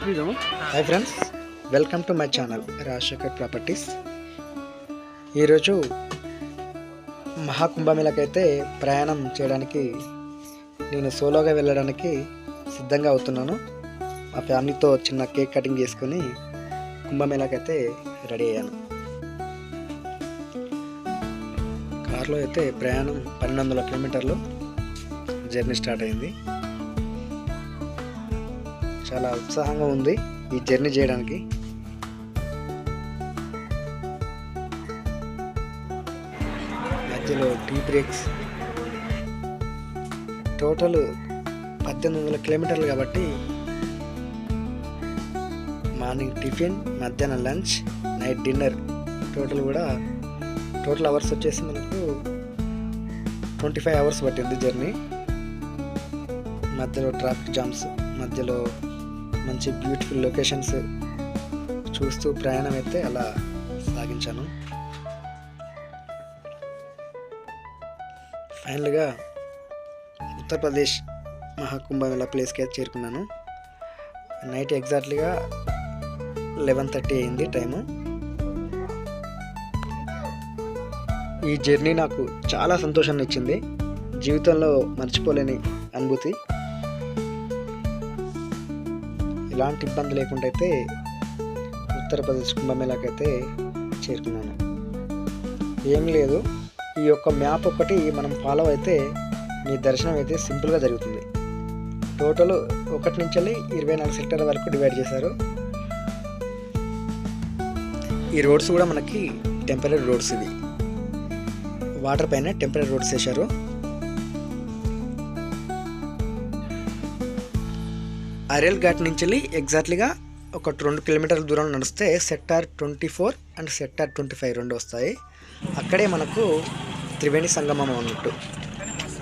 Hi friends, welcome to my channel Rajasekhar properties. ఈరోజు మహాకుంభమేళకైతే ప్రయాణం చేయడానికి నేను సోలోగా వెళ్ళడానికి సిద్ధంగా అవుతున్నాను. మా ఫ్యామిలీతో చిన్న కేక్ కటింగ్ చేసుకొని కుంభమేళకైతే రెడీ అయ్యాను. కార్లో అయితే ప్రయాణం 1200 కిలోమీటర్లు జర్నీ స్టార్ట్ అయింది. చాలా ఉత్సాహంగా ఉంది ఈ జర్నీ చేయడానికి. మధ్యలో టీ బ్రేక్స్. టోటల్ 1800 కిలోమీటర్లు కాబట్టి మార్నింగ్ టిఫిన్, మధ్యాహ్నం lunch, night dinner total hours వచ్చేసి మనకు 25 అవర్స్ పట్టింది జర్నీ. మధ్యలో ట్రాఫిక్ జామ్స్, మధ్యలో మంచి బ్యూటిఫుల్ లొకేషన్స్ చూస్తూ ప్రయాణం అయితే అలా సాగించాను. ఫైనల్గా ఉత్తరప్రదేశ్ మహాకుంభమేళ ప్లేస్కి అయితే చేరుకున్నాను. నైట్ ఎగ్జాక్ట్లీగా 11:30 అయింది టైము. ఈ జర్నీ నాకు చాలా సంతోషాన్ని ఇచ్చింది. జీవితంలో మర్చిపోలేని అనుభూతి. ఎలాంటి ఇబ్బంది లేకుండా అయితే ఉత్తరప్రదేశ్ కుంభమేళకైతే చేరుకున్నాను. ఏం లేదు, ఈ యొక్క మ్యాప్ ఒకటి మనం ఫాలో అయితే మీ దర్శనం అయితే సింపుల్గా జరుగుతుంది. టోటల్ 1 నుంచి 24 సెక్టర్ వరకు డివైడ్ చేశారు. ఈ రోడ్స్ కూడా మనకి టెంపరీ రోడ్స్. ఇవి వాటర్ పైన టెంపరీ రోడ్స్ వేశారు. అరేల్ ఘాట్ నుంచి ఎగ్జాక్ట్లీగా ఒక 2 కిలోమీటర్ల దూరం నడిస్తే సెక్టార్ 24 అండ్ సెక్టార్ 25 రెండు వస్తాయి. అక్కడే మనకు త్రివేణి సంగమం అన్నట్టు.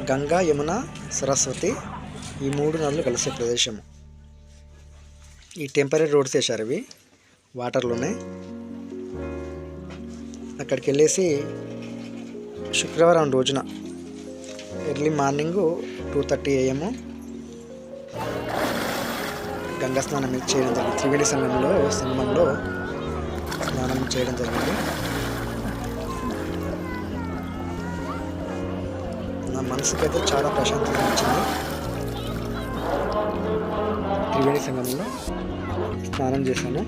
గంగా, యమున, సరస్వతి ఈ 3 నదులు కలిసే ప్రదేశము. ఈ టెంపరీ రోడ్స్ వేశారు. ఇవి వాటర్లోనే. అక్కడికి వెళ్ళేసి శుక్రవారం రోజున ఎర్లీ మార్నింగ్ 2:30 AM గంగా స్నానం చేయడం జరిగింది. త్రివేణి సంగమంలో స్నానం చేయడం జరిగింది. నా మనసుకైతే చాలా ప్రశాంతంగా వచ్చింది. త్రివేణి సంగమంలో స్నానం చేశాను,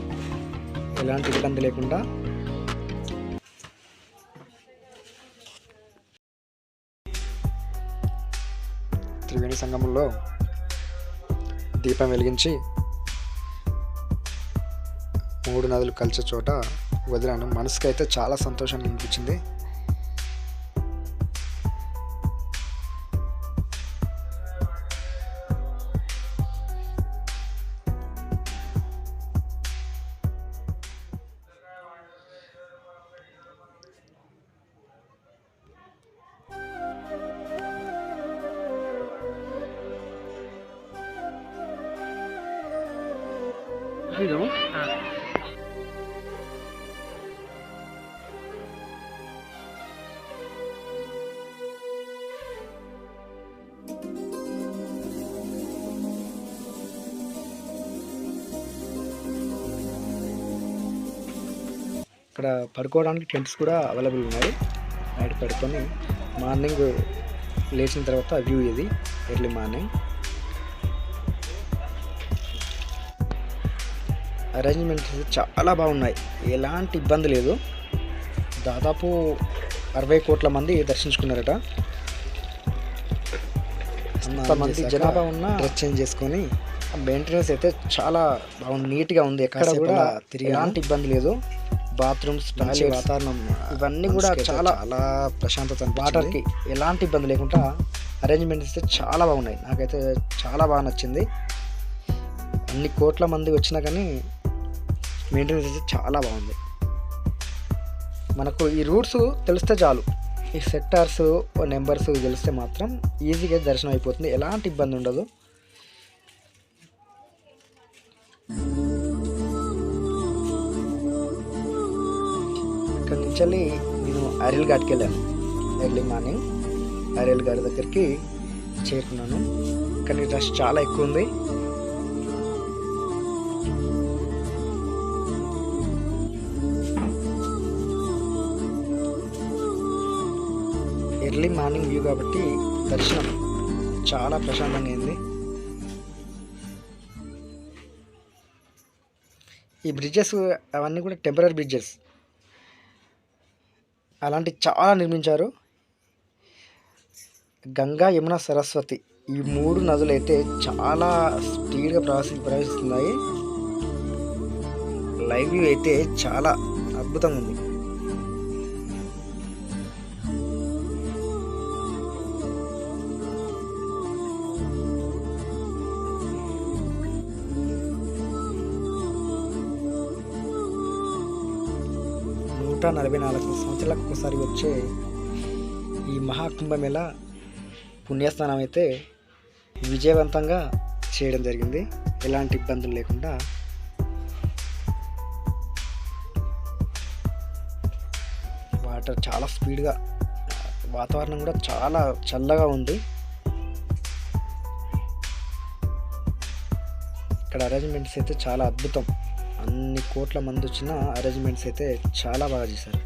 ఎలాంటి ఇబ్బంది లేకుండా. త్రివేణి సంగమంలో దీపం వెలిగించి 3 నదులు కలిసే చోట వదిలాను. మనసుకైతే చాలా సంతోషంగా అనిపించింది. ఇక్కడ పడుకోవడానికి టెంట్స్ కూడా అవైలబుల్ ఉన్నాయి. నైట్ పడుకొని మార్నింగ్ లేచిన తర్వాత వ్యూ ఇది. ఎర్లీ మార్నింగ్ అరేంజ్మెంట్స్ చాలా బాగున్నాయి, ఎలాంటి ఇబ్బంది లేదు. దాదాపు 60 కోట్ల మంది దర్శించుకున్నారట. అంతమంది జనాభా ఉన్న డ్రెస్ చేంజ్ చేసుకొని మెయింటెనెన్స్ అయితే చాలా బాగుంది, నీట్గా ఉంది. ఎక్కడ కూడా ఎలాంటి ఇబ్బంది లేదు. బాత్రూమ్స్, వాతావరణం ఇవన్నీ కూడా చాలా ప్రశాంతత. వాటర్కి ఎలాంటి ఇబ్బంది లేకుండా అరేంజ్మెంట్స్ అయితే చాలా బాగున్నాయి. నాకైతే చాలా బాగా నచ్చింది. అన్ని కోట్ల మంది వచ్చినా కానీ మెయింటెనెన్స్ అయితే చాలా బాగుంది. మనకు ఈ రూట్స్ తెలిస్తే చాలు, ఈ సెక్టార్స్ నెంబర్స్ తెలిస్తే మాత్రం ఈజీగా దర్శనం అయిపోతుంది, ఎలాంటి ఇబ్బంది ఉండదు. ఇక్కడ నుంచి నేను అరేల్ ఘాట్కి వెళ్ళాను. ఎర్లీ మార్నింగ్ అరేల్ ఘాట్ దగ్గరికి చేరుకున్నాను. కానీ రష్ చాలా ఎక్కువ ఉంది. ఎర్లీ మార్నింగ్ వ్యూ కాబట్టి దర్శనం చాలా ప్రశాంతంగా అయింది. ఈ బ్రిడ్జెస్ అవన్నీ కూడా టెంపరీ బ్రిడ్జెస్ అలాంటి చాలా నిర్మించారు. గంగా, యమున, సరస్వతి ఈ 3 నదులు అయితే చాలా స్పీడ్గా ప్రవహిస్తున్నాయి. లైవ్ వ్యూ అయితే చాలా అద్భుతంగా ఉంది. నూట 44 సంవత్సరాలకు ఒకసారి వచ్చే ఈ మహాకుంభమేళ పుణ్యస్నానం అయితే విజయవంతంగా చేయడం జరిగింది, ఎలాంటి ఇబ్బందులు లేకుండా. వాటర్ చాలా స్పీడ్గా, వాతావరణం కూడా చాలా చల్లగా ఉంది. ఇక్కడ అరేంజ్మెంట్స్ అయితే చాలా అద్భుతం. అన్ని కోట్ల మంది వచ్చిన అరేంజ్మెంట్స్ అయితే చాలా బాగా చేశారు.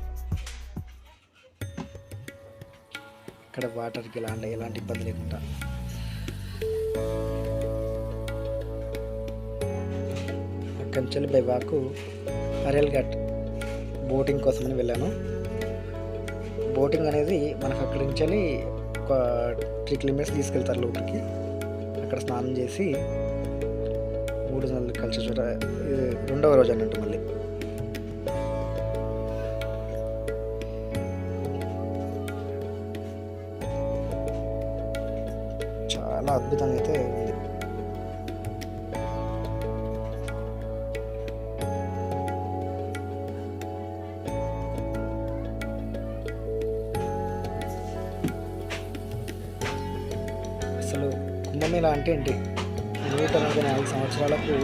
ఇక్కడ వాటర్కి ఎలాంటి ఇబ్బంది లేకుండా. అక్కడి నుంచి బై వాకు అరేల్ ఘాట్ బోటింగ్ కోసమని వెళ్ళాను. బోటింగ్ అనేది మనకు అక్కడి నుంచి ఒక 3 కిలోమీటర్స్ తీసుకెళ్తారు లోపలికి. అక్కడ స్నానం చేసి 3 నెలలు కలిసి చోట ఇది 2వ రోజు అన్నట్టు. మళ్ళీ చాలా అద్భుతంగా అయితే ఉంది. అసలు కుంభమేళ అంటే ఏంటి? 144 సంవత్సరాలకు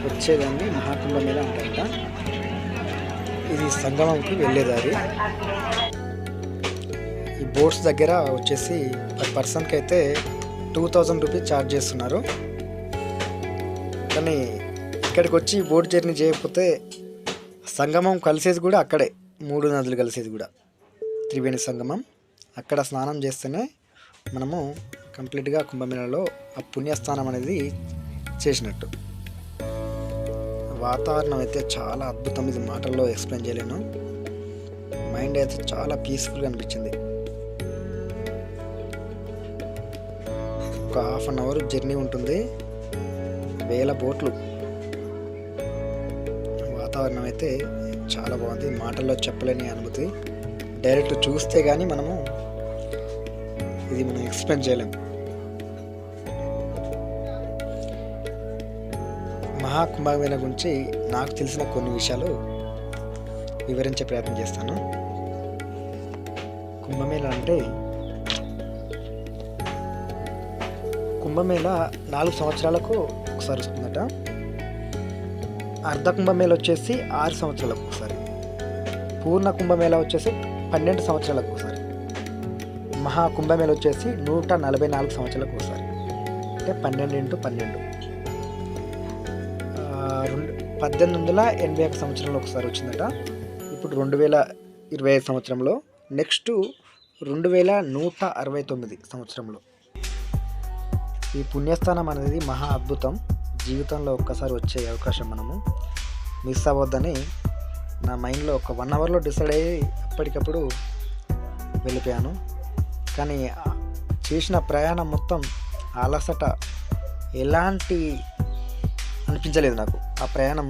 వచ్చేదాన్ని మహాకుంభమేళ అంటారట. ఇది సంగమంకి వెళ్ళేదారి. ఈ బోట్స్ దగ్గర వచ్చేసి పర్ పర్సన్కి అయితే 2000 రూపీస్ ఛార్జ్ చేస్తున్నారు. కానీ ఇక్కడికి వచ్చి బోట్ జర్నీ చేయకపోతే సంగమం కలిసేది కూడా అక్కడే, 3 నదులు కలిసేది కూడా త్రివేణి సంగమం. అక్కడ స్నానం చేస్తేనే మనము కంప్లీట్గా కుంభమేళలో ఆ పుణ్యస్థానం అనేది చేసినట్టు. వాతావరణం అయితే చాలా అద్భుతం, ఇది మాటల్లో ఎక్స్ప్లెయిన్ చేయలేను. మైండ్ అయితే చాలా పీస్ఫుల్గా అనిపించింది. ఒక 1/2 అవర్ జర్నీ ఉంటుంది, 1000 బోట్లు. వాతావరణం అయితే చాలా బాగుంది, మాటల్లో చెప్పలేని అనుభూతి. డైరెక్ట్ చూస్తే కానీ మనం ఎక్స్ప్లెయిన్ చేయలేం. మహాకుంభమేళ గురించి నాకు తెలిసిన కొన్ని విషయాలు వివరించే ప్రయత్నం చేస్తాను. కుంభమేళ అంటే, కుంభమేళ 4 సంవత్సరాలకు ఒకసారి వస్తుందట. అర్ధ కుంభమేళ వచ్చేసి 6 సంవత్సరాలకు ఒకసారి. పూర్ణ కుంభమేళ వచ్చేసి 12 సంవత్సరాలకు ఒకసారి. మహాకుంభమేళ వచ్చేసి 144 సంవత్సరాలకు ఒకసారి. అంటే 12x12. 1881 సంవత్సరంలో ఒకసారి వచ్చిందట. ఇప్పుడు 2025 సంవత్సరంలో, నెక్స్ట్ 2169 సంవత్సరంలో. ఈ పుణ్యస్థానం అనేది మహా అద్భుతం. జీవితంలో ఒక్కసారి వచ్చే అవకాశం మనము మిస్ అవ్వద్దని నా మైండ్లో ఒక 1 అవర్లో డిసైడ్ అయ్యి అప్పటికప్పుడు వెళ్ళిపోయాను. కానీ చేసిన ప్రయాణం మొత్తం అలసట ఎలాంటి అనిపించలేదు నాకు. ఆ ప్రయాణం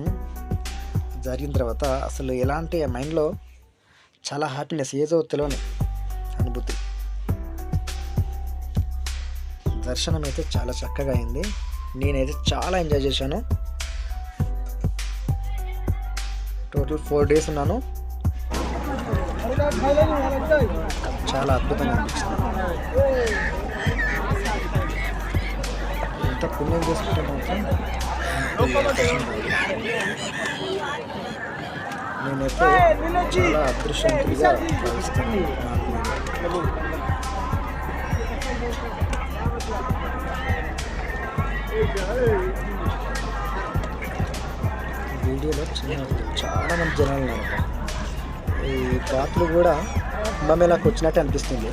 జరిగిన తర్వాత అసలు ఎలాంటి మైండ్లో చాలా హ్యాపీనెస్, ఏదో తెలియని అనుభూతి. దర్శనం అయితే చాలా చక్కగా అయింది. నేనైతే చాలా ఎంజాయ్ చేశాను. టోటల్ 4 డేస్ ఉన్నాను. చాలా అద్భుతంగా అనిపించింది. ఎంత పుణ్యం చేసుకుంటే మాత్రం నేనైతే చాలా అదృష్టవంతుడిగా భావిస్తాను. వీడియోలో చాలా మంది జనాలు ఉన్నారు. ఈ బాతులు కూడా కుంభమేళాకు వచ్చినట్టు అనిపిస్తుంది.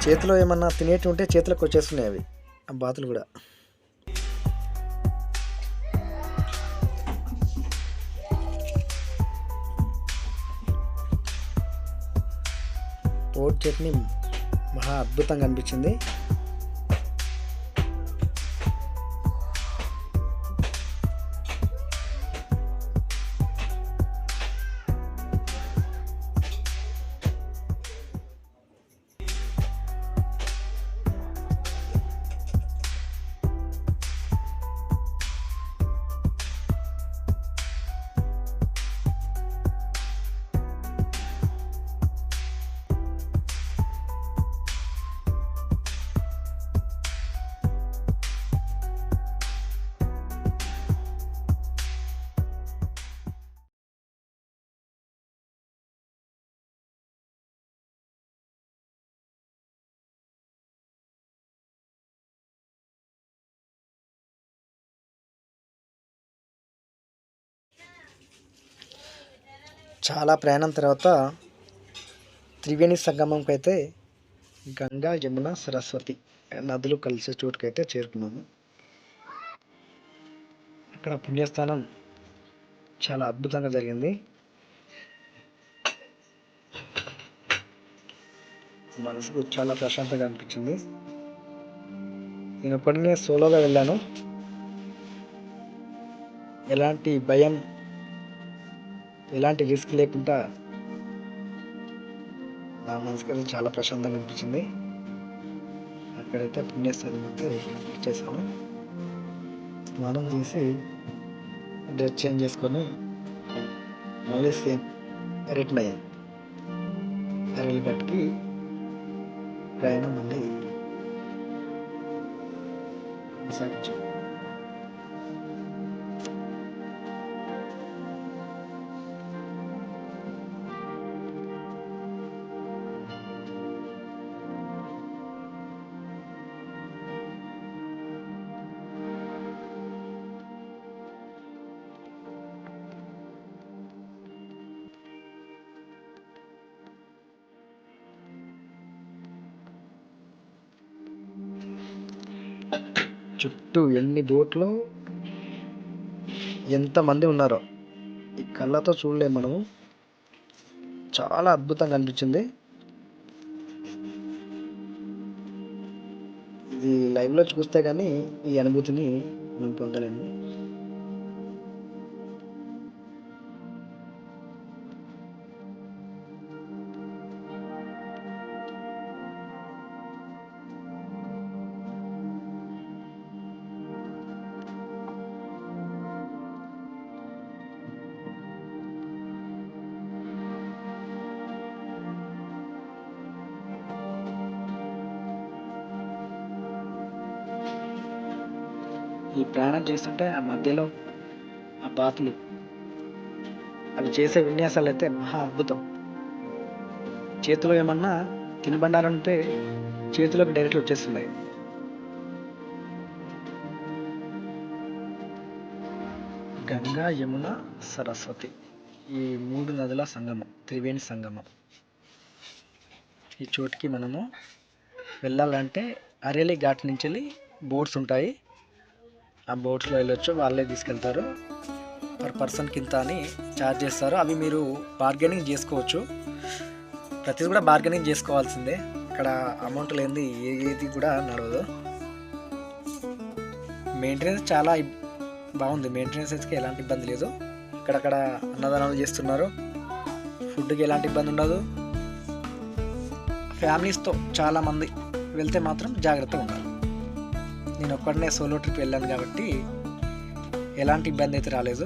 చేతిలో ఏమన్నా తినేటి ఉంటే చేతిలోకి వచ్చేస్తున్నాయి అవి ఆ బాతులు కూడా. పోట్ చట్నీ మహా అద్భుతంగా అనిపించింది. చాలా ప్రయాణం తర్వాత త్రివేణి సంగమంకి అయితే, గంగా యమున సరస్వతి నదులు కలిసే చోటుకైతే చేరుకున్నాము. అక్కడ పుణ్యస్థానం చాలా అద్భుతంగా జరిగింది. మనసుకు చాలా ప్రశాంతంగా అనిపించింది. నేను ఒక్కడినే సోలోగా వెళ్ళాను. ఎలాంటి భయం, ఎలాంటి రిస్క్ లేకుండా నా మనసుకి అయితే చాలా ప్రశాంతంగా అనిపించింది. అక్కడైతే పుణ్యస్థానం అయితే చేసాము. స్నానం చేసి డ్రెస్ చేంజ్ చేసుకొని మళ్ళీ సేమ్ రిటర్న్ అయ్యాను. రైలు గట్టుకి ప్రయాణం మళ్ళీ కొనసాగించాం. చుట్టూ ఎన్ని బోట్లు, ఎంతమంది ఉన్నారో ఈ కళ్ళతో చూడలేము మనము. చాలా అద్భుతంగా అనిపించింది. ఇది లైవ్లో చూస్తే కానీ ఈ అనుభూతిని మనం పొందలేము. ఈ ప్రయాణం చేస్తుంటే ఆ మధ్యలో ఆ బాతులు అవి చేసే విన్యాసాలు అయితే మహా అద్భుతం. చేతిలో ఏమన్నా తినబండారం ఉంటే చేతిలోకి డైరెక్ట్ వచ్చేస్తున్నాయి. గంగా యమున సరస్వతి ఈ 3 నదుల సంగమం, త్రివేణి సంగమం. ఈ చోటుకి మనము వెళ్ళాలంటే అరేలి ఘాట్ నుంచి వెళ్ళి బోట్స్ ఉంటాయి. ఆ బోట్స్లో వెళ్ళొచ్చు. వాళ్ళే తీసుకెళ్తారు. పర్ పర్సన్ కింద అని ఛార్జ్ చేస్తారు. అవి మీరు బార్గెనింగ్ చేసుకోవచ్చు. ప్రతిదీ కూడా బార్గెనింగ్ చేసుకోవాల్సిందే. ఇక్కడ అమౌంట్ లేనిది ఏది కూడా నడవదు. మెయింటెనెన్స్ చాలా బాగుంది. మెయింటెనెన్స్కి ఎలాంటి ఇబ్బంది లేదు. ఇక్కడక్కడ అన్నదానాలు చేస్తున్నారు. ఫుడ్కి ఎలాంటి ఇబ్బంది ఉండదు. ఫ్యామిలీస్తో చాలామంది వెళ్తే మాత్రం జాగ్రత్తగా ఉండాలి. నేను ఒక్కడనే సోలో ట్రిప్ వెళ్ళాను కాబట్టి ఎలాంటి ఇబ్బంది అయితే రాలేదు.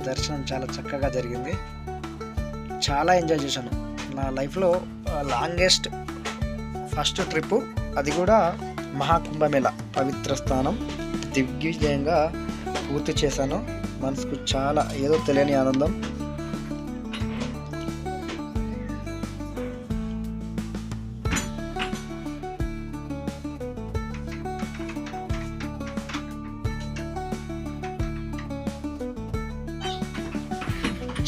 దర్శనం చాలా చక్కగా జరిగింది. చాలా ఎంజాయ్ చేశాను. నా లైఫ్లో లాంగెస్ట్ ఫస్ట్ ట్రిప్పు, అది కూడా మహాకుంభమేళ పవిత్ర స్థానం దిగ్విజయంగా పూర్తి చేశాను. మనసుకు చాలా ఏదో తెలియని ఆనందం.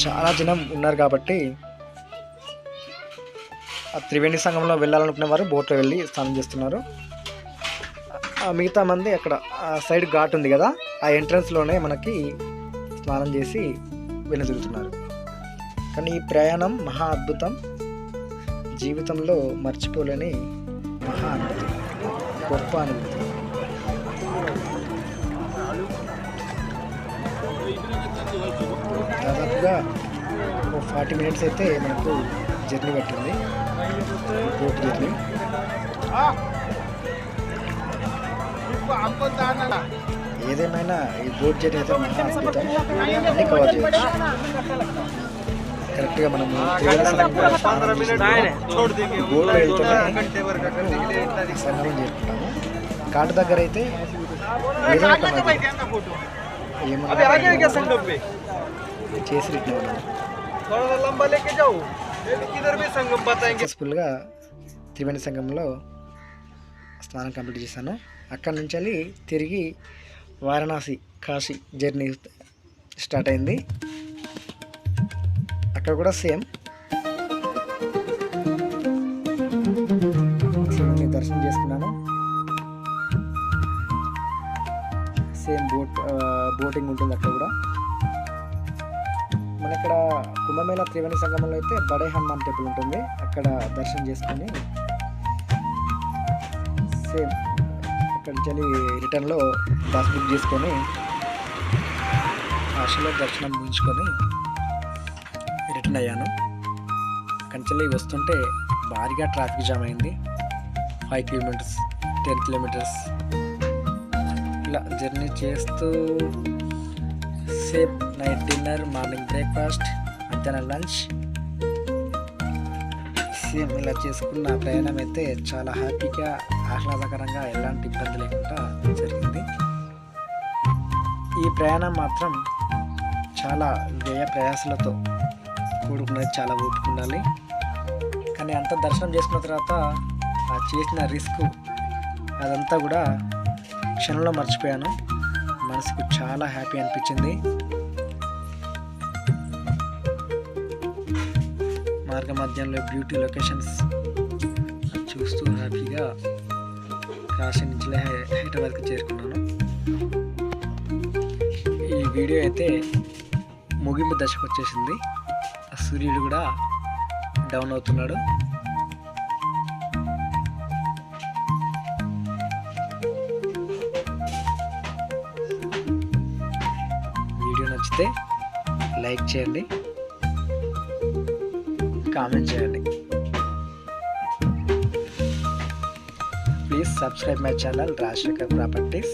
చాలా జనం ఉన్నారు కాబట్టి త్రివేణి సంగంలో వెళ్ళాలనుకునే వారు బోట్లో వెళ్ళి స్నానం చేస్తున్నారు. మిగతా మంది అక్కడ సైడ్ ఘాట్ ఉంది కదా, ఆ ఎంట్రన్స్లోనే మనకి స్నానం చేసి వెనుదిరుగుతున్నారు. కానీ ఈ ప్రయాణం మహా అద్భుతం, జీవితంలో మర్చిపోలేని మహా అనుభూతి, గొప్ప అనుభూతి. దాదాపుగా 40 మినిట్స్ అయితే మనకు జర్నీ పట్టింది, బోట్ జర్నీ. ఏదేమైనా ఈ బోట్ జర్నీ అయితే మహా అద్భుతం, అన్ని కవర్ చేయవచ్చు. కరెక్ట్గా మనము బోట్లో వెళ్తూనే సంగమం చేరుకుంటాము. ఘాట్ దగ్గర అయితే ఏదో ఒక చేసి సక్సెస్ఫుల్గా త్రివేణి సంగంలో స్నానం కంప్లీట్ చేశాను. అక్కడి నుంచి వెళ్ళి తిరిగి వారణాసి కాశీ జర్నీ స్టార్ట్ అయింది. అక్కడ కూడా సేమ్ శివుని దర్శనం చేసుకున్నాను. సేమ్ బోటింగ్ ఉంటుంది అక్కడ కూడా. మన ఇక్కడ కుంభమేళ త్రివేణి సంగమంలో అయితే బడే హనుమాన్ టెంపుల్ ఉంటుంది, అక్కడ దర్శనం చేసుకొని సేమ్ అక్కడి నుంచి రిటర్న్లో బస్ బుక్ చేసుకొని కాశీలో దర్శనం ముగించుకొని రిటర్న్ అయ్యాను. అక్కడి నుంచి వస్తుంటే భారీగా ట్రాఫిక్ జామ్ అయింది. 5 కిలోమీటర్స్ 10 కిలోమీటర్స్ ఇలా జర్నీ చేస్తూ same night dinner, morning breakfast, మధ్యాహ్నం లంచ్ సేమ్ ఇలా చేసుకున్న ప్రయాణం అయితే చాలా హ్యాపీగా ఆహ్లాదకరంగా ఎలాంటి ఇబ్బంది లేకుండా జరిగింది. ఈ ప్రయాణం మాత్రం చాలా వ్యయ ప్రయాసాలతో కూడుకున్నది, చాలా ఓపిక ఉండాలి. కానీ అంత దర్శనం చేసుకున్న తర్వాత ఆ చేసిన రిస్క్ అదంతా కూడా క్షణంలో మర్చిపోయాను. మనసుకు చాలా హ్యాపీ అనిపించింది. మార్గ మధ్యంలో బ్యూటీ లొకేషన్స్ చూస్తూ హ్యాపీగా కాశీ నుంచి హైదరాబాద్కి చేరుకున్నాను. ఈ వీడియో అయితే ముగింపు దశకు వచ్చేసింది. సూర్యుడు కూడా డౌన్ అవుతున్నాడు. వీడియో నచ్చితే లైక్ చేయండి, కామెంట్ చేయండి. Please subscribe my channel Rajasekhar properties.